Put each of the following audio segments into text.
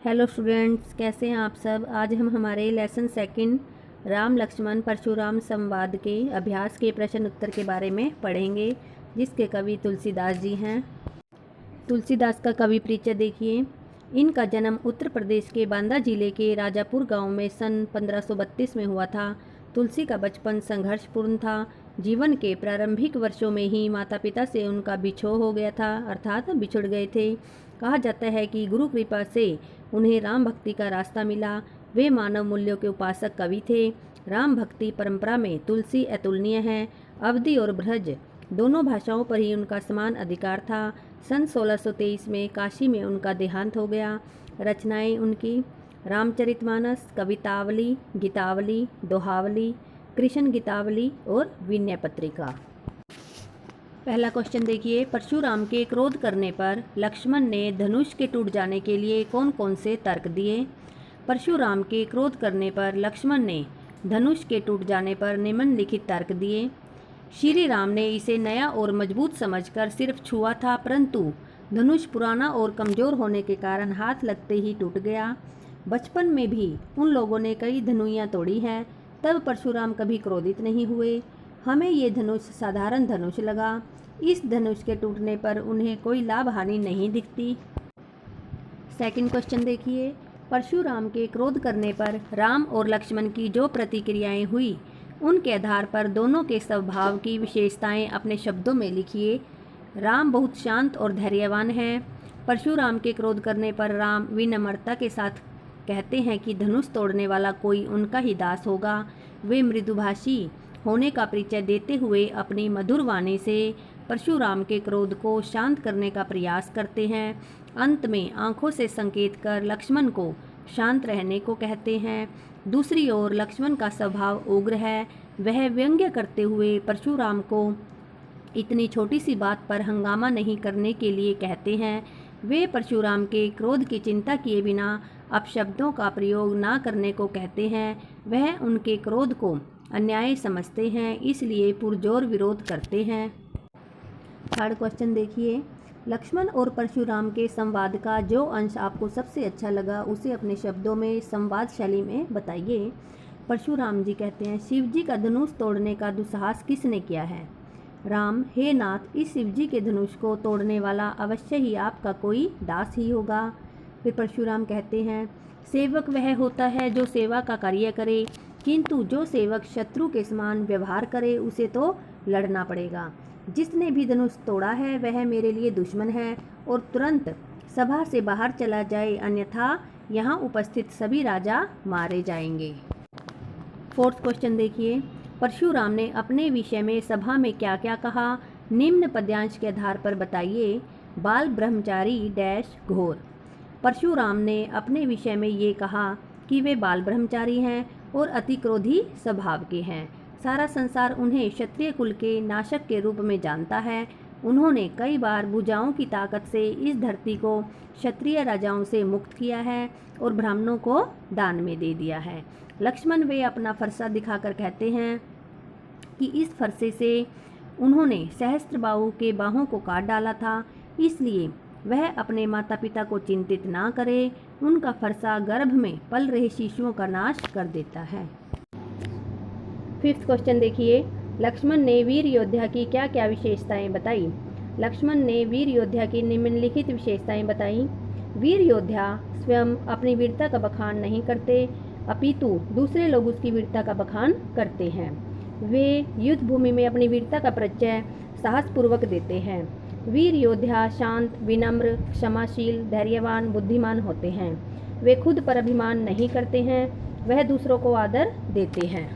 Hello students, कैसे हैं आप सब। आज हम हमारे लेसन सेकंड राम लक्ष्मण परशुराम संवाद के अभ्यास के प्रश्न उत्तर के बारे में पढ़ेंगे, जिसके कवि तुलसीदास जी हैं। तुलसीदास का कवि परिचय देखिए। इनका जन्म उत्तर प्रदेश के बांदा जिले के राजापुर गांव में सन 1532 में हुआ था। तुलसी का बचपन संघर्षपूर्ण था। जीवन के प्रारंभिक वर्षों में ही माता पिता से उनका बिछोह हो गया था, अर्थात बिछुड़ गए थे। कहा जाता है कि गुरु कृपा से उन्हें राम भक्ति का रास्ता मिला। वे मानव मूल्यों के उपासक कवि थे। राम भक्ति परंपरा में तुलसी अतुलनीय है। अवधी और ब्रज दोनों भाषाओं पर ही उनका समान अधिकार था। सन 1623 में काशी में उनका देहांत हो गया। रचनाएं उनकी रामचरितमानस, कवितावली, गीतावली, दोहावली, कृष्ण गीतावली और विनय पत्रिका। पहला क्वेश्चन देखिए। परशुराम के क्रोध करने पर लक्ष्मण ने धनुष के टूट जाने के लिए कौन कौन से तर्क दिए। परशुराम के क्रोध करने पर लक्ष्मण ने धनुष के टूट जाने पर निम्नलिखित तर्क दिए। श्री राम ने इसे नया और मजबूत समझकर सिर्फ छुआ था, परंतु धनुष पुराना और कमजोर होने के कारण हाथ लगते ही टूट गया। बचपन में भी उन लोगों ने कई धनुइयाँ तोड़ी हैं, तब परशुराम कभी क्रोधित नहीं हुए। हमें ये धनुष साधारण धनुष लगा। इस धनुष के टूटने पर उन्हें कोई लाभ हानि नहीं दिखती। सेकंड क्वेश्चन देखिए। परशुराम के क्रोध करने पर राम और लक्ष्मण की जो प्रतिक्रियाएं हुई, उनके आधार पर दोनों के स्वभाव की विशेषताएं अपने शब्दों में लिखिए। राम बहुत शांत और धैर्यवान हैं। परशुराम के क्रोध करने पर राम विनम्रता के साथ कहते हैं कि धनुष तोड़ने वाला कोई उनका ही दास होगा। वे मृदुभाषी होने का परिचय देते हुए अपनी मधुर वाणी से परशुराम के क्रोध को शांत करने का प्रयास करते हैं। अंत में आंखों से संकेत कर लक्ष्मण को शांत रहने को कहते हैं। दूसरी ओर लक्ष्मण का स्वभाव उग्र है। वह व्यंग्य करते हुए परशुराम को इतनी छोटी सी बात पर हंगामा नहीं करने के लिए कहते हैं। वे परशुराम के क्रोध की चिंता किए बिना अपशब्दों का प्रयोग ना करने को कहते हैं। वह उनके क्रोध को अन्याय समझते हैं, इसलिए पुरजोर विरोध करते हैं। थर्ड क्वेश्चन देखिए। लक्ष्मण और परशुराम के संवाद का जो अंश आपको सबसे अच्छा लगा, उसे अपने शब्दों में संवाद शैली में बताइए। परशुराम जी कहते हैं, शिव जी का धनुष तोड़ने का दुस्साहस किसने किया है। राम, हे नाथ, इस शिव जी के धनुष को तोड़ने वाला अवश्य ही आपका कोई दास ही होगा। फिर परशुराम कहते हैं, सेवक वह होता है जो सेवा का कार्य करे, किंतु जो सेवक शत्रु के समान व्यवहार करे उसे तो लड़ना पड़ेगा। जिसने भी धनुष तोड़ा है वह मेरे लिए दुश्मन है और तुरंत सभा से बाहर चला जाए, अन्यथा यहाँ उपस्थित सभी राजा मारे जाएंगे। फोर्थ क्वेश्चन देखिए। परशुराम ने अपने विषय में सभा में क्या क्या कहा, निम्न पद्यांश के आधार पर बताइए। बाल ब्रह्मचारी डैश घोर। परशुराम ने अपने विषय में ये कहा कि वे बाल ब्रह्मचारी हैं और अति क्रोधी स्वभाव के हैं। सारा संसार उन्हें क्षत्रिय कुल के नाशक के रूप में जानता है। उन्होंने कई बार भुजाओं की ताकत से इस धरती को क्षत्रिय राजाओं से मुक्त किया है और ब्राह्मणों को दान में दे दिया है। लक्ष्मण वे अपना फरसा दिखाकर कहते हैं कि इस फरसे से उन्होंने सहस्त्रबाहु के बाहों को काट डाला था, इसलिए वह अपने माता पिता को चिंतित ना करे। उनका फरसा गर्भ में पल रहे शिशुओं का नाश कर देता है। फिफ्थ क्वेश्चन देखिए। लक्ष्मण ने वीर योद्धा की क्या क्या विशेषताएं बताई। लक्ष्मण ने वीर योद्धा की निम्नलिखित विशेषताएं बताई। वीर योद्धा स्वयं अपनी वीरता का बखान नहीं करते, अपितु दूसरे लोग उसकी वीरता का बखान करते हैं। वे युद्ध भूमि में अपनी वीरता का परिचय साहसपूर्वक देते हैं। वीर योद्धा शांत, विनम्र, क्षमाशील, धैर्यवान, बुद्धिमान होते हैं। वे खुद पर अभिमान नहीं करते हैं, वह दूसरों को आदर देते हैं।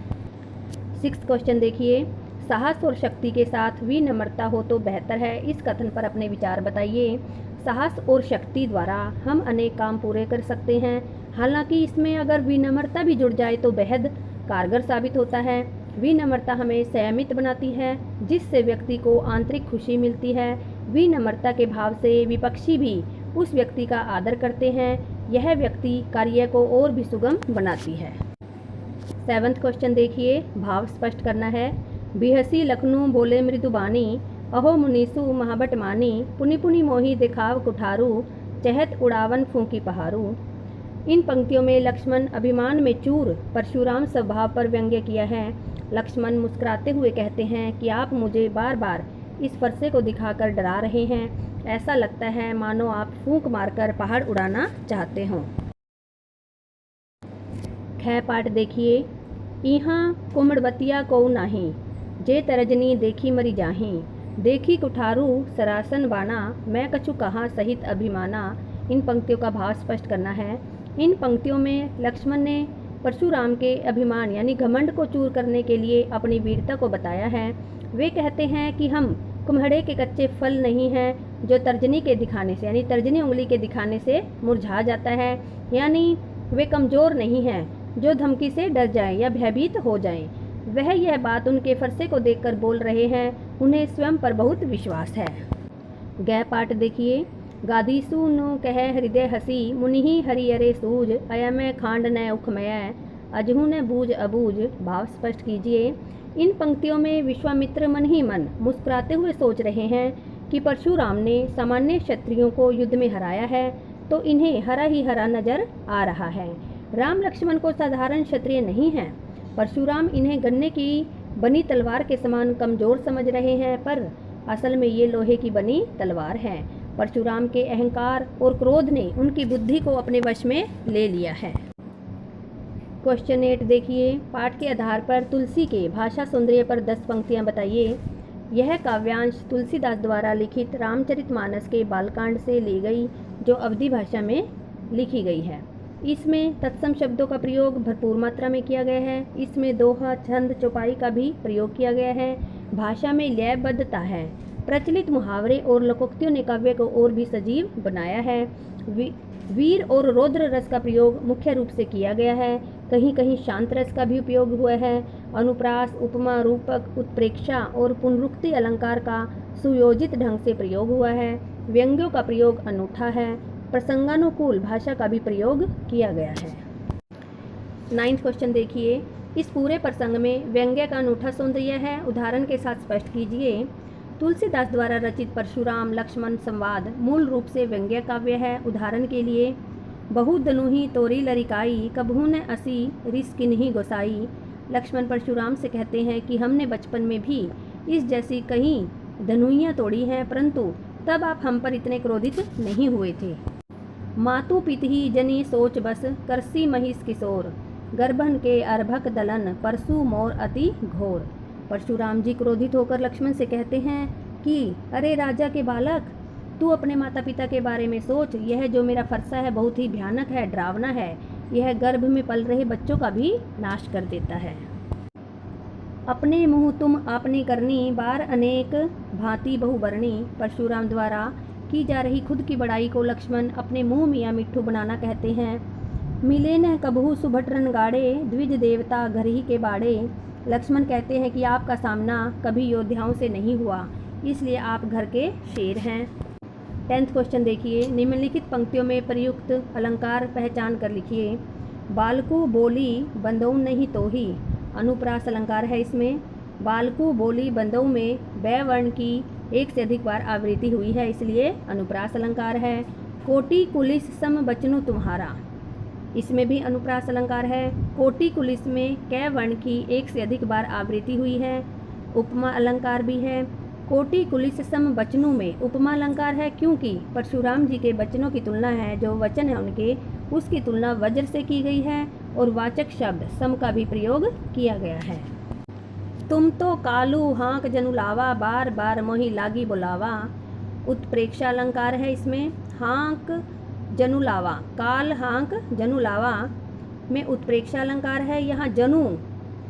सिक्स्थ क्वेश्चन देखिए। साहस और शक्ति के साथ विनम्रता हो तो बेहतर है, इस कथन पर अपने विचार बताइए। साहस और शक्ति द्वारा हम अनेक काम पूरे कर सकते हैं, हालांकि इसमें अगर विनम्रता भी जुड़ जाए तो बेहद कारगर साबित होता है। विनम्रता हमें संयमित बनाती है, जिससे व्यक्ति को आंतरिक खुशी मिलती है। विनम्रता के भाव से विपक्षी भी उस व्यक्ति का आदर करते हैं। यह व्यक्ति कार्य को और भी सुगम बनाती है। सेवंथ क्वेश्चन देखिए। भाव स्पष्ट करना है। बिहसी लखनऊ बोले मृदुबानी, अहो मुनीसु महाबट मानी, पुनि पुनि मोही दिखाव कुठारू, चहत उड़ावन फूंकी पहारू। इन पंक्तियों में लक्ष्मण अभिमान में चूर परशुराम स्वभाव पर व्यंग्य किया है। लक्ष्मण मुस्कुराते हुए कहते हैं कि आप मुझे बार बार इस फरसे को दिखाकर डरा रहे हैं। ऐसा लगता है मानो आप फूंक मारकर पहाड़ उड़ाना चाहते हों। ख पाठ देखिए। इहाँ कुमड़बतिया को नाही, जे तरजनी देखी मरी जाही। देखी कुठारू सरासन बाना, मैं कछु कहाँ सहित अभिमाना। इन पंक्तियों का भाव स्पष्ट करना है। इन पंक्तियों में लक्ष्मण ने परशुराम के अभिमान यानी घमंड को चूर करने के लिए अपनी वीरता को बताया है। वे कहते हैं कि हम कुम्हड़े के कच्चे फल नहीं हैं जो तर्जनी के दिखाने से यानी तर्जनी उंगली के दिखाने से मुरझा जाता है, यानी वे कमज़ोर नहीं हैं जो धमकी से डर जाएं या भयभीत हो जाएं। वह यह बात उनके फरसे को देखकर बोल रहे हैं। उन्हें स्वयं पर बहुत विश्वास है। गै पाठ देखिए। गादीसु नो कह हृदय हसी, मुनिहि हरियरे सूझ। अयमय खांड न उखमय, अजहू न बूझ अबूझ। भाव स्पष्ट कीजिए। इन पंक्तियों में विश्वामित्र मन ही मन मुस्कुराते हुए सोच रहे हैं कि परशुराम ने सामान्य क्षत्रियों को युद्ध में हराया है तो इन्हें हरा ही हरा नजर आ रहा है। राम लक्ष्मण को साधारण क्षत्रिय नहीं हैं। परशुराम इन्हें गन्ने की बनी तलवार के समान कमजोर समझ रहे हैं, पर असल में ये लोहे की बनी तलवार है। परशुराम के अहंकार और क्रोध ने उनकी बुद्धि को अपने वश में ले लिया है। क्वेश्चन 8 देखिए। पाठ के आधार पर तुलसी के भाषा सौंदर्य पर 10 पंक्तियां बताइए। यह काव्यांश तुलसीदास द्वारा लिखित रामचरितमानस के बालकांड से ली गई जो अवधी भाषा में लिखी गई है। इसमें तत्सम शब्दों का प्रयोग भरपूर मात्रा में किया गया है। इसमें दोहा, छंद, चौपाई का भी प्रयोग किया गया है। भाषा में लयबद्धता है। प्रचलित मुहावरे और लोकोक्तियों ने काव्य को और भी सजीव बनाया है। वीर और रौद्र रस का प्रयोग मुख्य रूप से किया गया है। कहीं कहीं शांत रस का भी उपयोग हुआ है। अनुप्रास, उपमा, रूपक, उत्प्रेक्षा और पुनरुक्ति अलंकार का सुयोजित ढंग से प्रयोग हुआ है। व्यंग्यों का प्रयोग अनूठा है। प्रसंगानुकूल भाषा का भी प्रयोग किया गया है। 9th क्वेश्चन देखिए। इस पूरे प्रसंग में व्यंग्य का अनूठा सौंदर्य है। उदाहरण के साथ स्पष्ट कीजिए। तुलसीदास द्वारा रचित परशुराम लक्ष्मण संवाद मूल रूप से व्यंग्य काव्य है। उदाहरण के लिए, बहु दनुही तोरी लरिकाई, कबहू न असी रिस किन्ही गोसाई। लक्ष्मण परशुराम से कहते हैं कि हमने बचपन में भी इस जैसी कई धनुइयाँ तोड़ी हैं, परंतु तब आप हम पर इतने क्रोधित नहीं हुए थे। मातु पितही जनी सोच बस, करसी महिष किशोर। गर्भन के अर्भक दलन, परशु मोर अति घोर। परशुराम जी क्रोधित होकर लक्ष्मण से कहते हैं कि अरे राजा के बालक, तू अपने माता पिता के बारे में सोच। यह जो मेरा फरसा है बहुत ही भयानक है, डरावना है। यह गर्भ में पल रहे बच्चों का भी नाश कर देता है। अपने मुँह तुम आपने करनी, बार अनेक भांति बहुवर्णी। परशुराम द्वारा की जा रही खुद की बड़ाई को लक्ष्मण अपने मुँह मियाँ मिट्ठू बनाना कहते हैं। मिले न कबहू सुभटरन गाड़े, द्विज देवता घर ही के बाड़े। लक्ष्मण कहते हैं कि आपका सामना कभी योद्धाओं से नहीं हुआ, इसलिए आप घर के शेर हैं। 10th क्वेश्चन देखिए। निम्नलिखित पंक्तियों में प्रयुक्त अलंकार पहचान कर लिखिए। बालकू बोली बंदौ नहीं तो ही, अनुप्रास अलंकार है इसमें। बालकू बोली बंदौ में बै वर्ण की एक से अधिक बार आवृत्ति हुई है, इसलिए अनुप्रास अलंकार है। कोटि कुलिस सम बचनु तुम्हारा, इसमें भी अनुप्रास अलंकार है। कोटि कुलिस में कै वर्ण की एक से अधिक बार आवृत्ति हुई है। उपमा अलंकार भी है। कोटि कुलिस सम बचनों में उपमा अलंकार है, क्योंकि परशुराम जी के बचनों की तुलना है, जो वचन है उनके, उसकी तुलना वज्र से की गई है और वाचक शब्द सम का भी प्रयोग किया गया है। तुम तो कालू हाँक जनुलावा, बार बार मोही लागी बुलावा। उत्प्रेक्षा अलंकार है इसमें। हाँक जनुलावा, काल हाँक जनुलावा में उत्प्रेक्षा अलंकार है। यहाँ जनु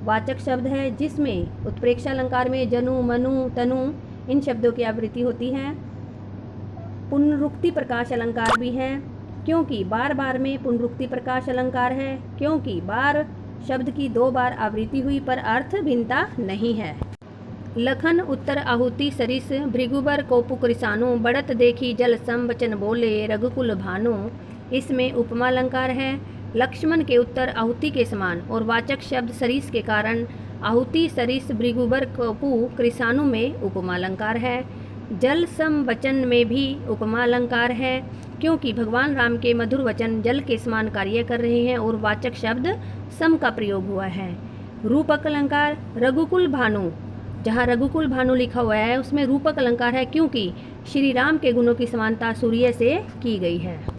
वाचक शब्द है, जिसमें उत्प्रेक्षा अलंकार में जनु, मनु, तनु इन शब्दों की आवृत्ति होती है। पुनरुक्ति प्रकाश अलंकार भी है, क्योंकि बार बार में पुनरुक्ति प्रकाश अलंकार है, क्योंकि बार शब्द की 2 बार आवृत्ति हुई पर अर्थ भिन्नता नहीं है। लखन उत्तर आहुति सरिस, भृगुबर कोपु कृसानु। बढ़त देखी जल सम वचन बोले, रघुकुल भानु। इसमें उपमा अलंकार है। लक्ष्मण के उत्तर आहुति के समान और वाचक शब्द सरिस के कारण आहुति, सरिस, भृगुबर, कोपु, कृसानु में उपमा अलंकार है। जल सम वचन में भी उपमा अलंकार है, क्योंकि भगवान राम के मधुर वचन जल के समान कार्य कर रहे हैं और वाचक शब्द सम का प्रयोग हुआ है। रूपक अलंकार रघुकुल भानु, जहाँ रघुकुल भानु लिखा हुआ है उसमें रूपक अलंकार है, क्योंकि श्री राम के गुणों की समानता सूर्य से की गई है।